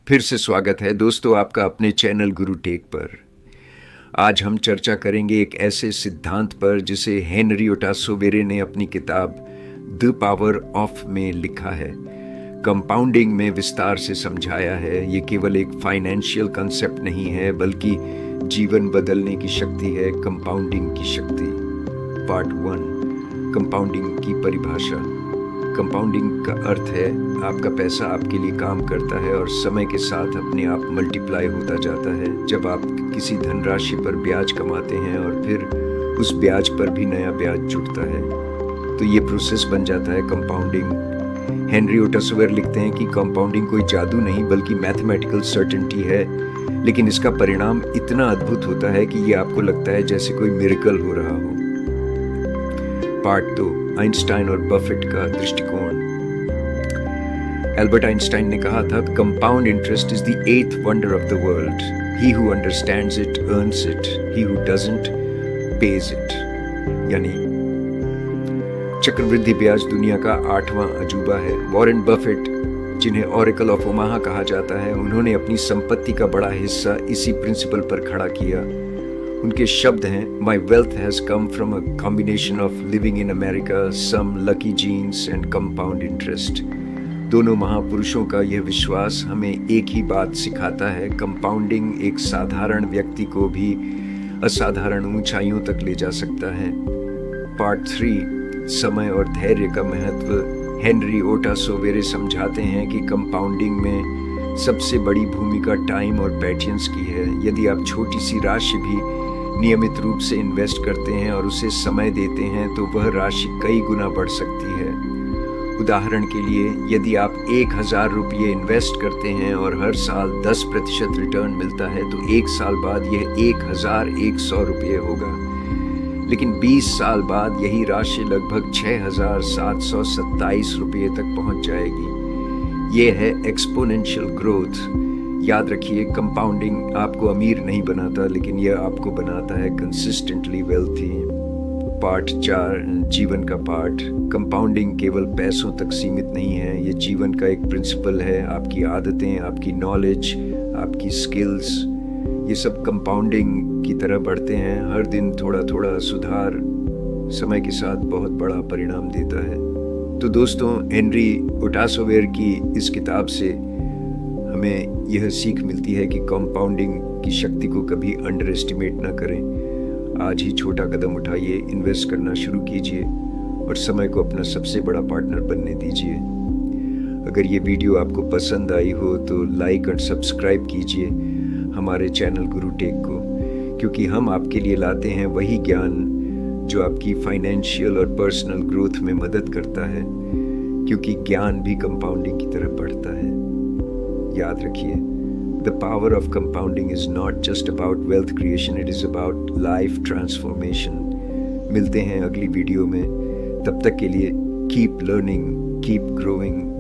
फिर से स्वागत है दोस्तों आपका अपने चैनल गुरु टेक पर। आज हम चर्चा करेंगे एक ऐसे सिद्धांत पर जिसे हेनरी ओटासोवेरे ने अपनी किताब द पावर ऑफ में लिखा है, कंपाउंडिंग में विस्तार से समझाया है। ये केवल एक फाइनेंशियल कंसेप्ट नहीं है बल्कि जीवन बदलने की शक्ति है, कंपाउंडिंग की शक्ति। पार्ट 1, कंपाउंडिंग की परिभाषा। कंपाउंडिंग का अर्थ है आपका पैसा आपके लिए काम करता है और समय के साथ अपने आप मल्टीप्लाई होता जाता है। जब आप किसी धनराशि पर ब्याज कमाते हैं और फिर उस ब्याज पर भी नया ब्याज जुड़ता है तो ये प्रोसेस बन जाता है कंपाउंडिंग। हेनरी ओटासोवेरे लिखते हैं कि कंपाउंडिंग कोई जादू नहीं बल्कि मैथमेटिकल सर्टेनिटी है, लेकिन इसका परिणाम इतना अद्भुत होता है कि ये आपको लगता है जैसे कोई मिरेकल हो रहा हो। पार्ट 2, आइंस्टाइन और बफेट का दृष्टिकोण। एल्बर्ट आइंस्टाइन ने कहा था, compound interest is the eighth wonder of the world. He who understands it earns it, he who doesn't page it. यानी चक्रवृद्धि ब्याज दुनिया का 8वां अजूबा है। वॉरेन बफेट, जिन्हें ऑरेकल ऑफ ओमाहा कहा जाता है, उन्होंने अपनी संपत्ति का बड़ा हिस्सा इसी प्रिंसिपल पर खड़ा किया। उनके शब्द हैं, my wealth has come from a combination of living in America, some lucky genes and compound interest. दोनों महापुरुषों का यह विश्वास हमें एक ही बात सिखाता है, कंपाउंडिंग एक साधारण व्यक्ति को भी असाधारण ऊंचाइयों तक ले जा सकता है। पार्ट 3, समय और धैर्य का महत्व। हेनरी ओटासोवेरे समझाते हैं कि कंपाउंडिंग में सबसे बड़ी भूमिका टाइम और पेशेंस की है। यदि आप छोटी सी राशि भी नियमित रूप से इन्वेस्ट करते हैं और उसे समय देते हैं तो वह राशि कई गुना बढ़ सकती है। उदाहरण के लिए, यदि आप 1000 रुपये इन्वेस्ट करते हैं और हर साल 10% रिटर्न मिलता है तो 1 साल बाद यह 1100 रुपये होगा, लेकिन 20 साल बाद यही राशि लगभग 6727 रुपये तक पहुंच जाएगी। ये है एक्सपोनेंशियल ग्रोथ। याद रखिए, कंपाउंडिंग आपको अमीर नहीं बनाता, लेकिन यह आपको बनाता है कंसिस्टेंटली वेल्थी। पार्ट 4, जीवन का पार्ट। कंपाउंडिंग केवल पैसों तक सीमित नहीं है, ये जीवन का एक प्रिंसिपल है। आपकी आदतें, आपकी नॉलेज, आपकी स्किल्स, ये सब कंपाउंडिंग की तरह बढ़ते हैं। हर दिन थोड़ा थोड़ा सुधार समय के साथ बहुत बड़ा परिणाम देता है। तो दोस्तों, हेनरी ओटासोवेरे की इस किताब से हमें यह सीख मिलती है कि कंपाउंडिंग की शक्ति को कभी अंडर एस्टिमेट ना करें। आज ही छोटा कदम उठाइए, इन्वेस्ट करना शुरू कीजिए और समय को अपना सबसे बड़ा पार्टनर बनने दीजिए। अगर ये वीडियो आपको पसंद आई हो तो लाइक और सब्सक्राइब कीजिए हमारे चैनल गुरु टेक को, क्योंकि हम आपके लिए लाते हैं वही ज्ञान जो आपकी फाइनेंशियल और पर्सनल ग्रोथ में मदद करता है, क्योंकि ज्ञान भी कंपाउंडिंग की तरह बढ़ता है। याद रखिए, the power of compounding is not just about wealth creation, it is about life transformation. मिलते हैं अगली वीडियो में, तब तक के लिए कीप लर्निंग, कीप ग्रोइंग।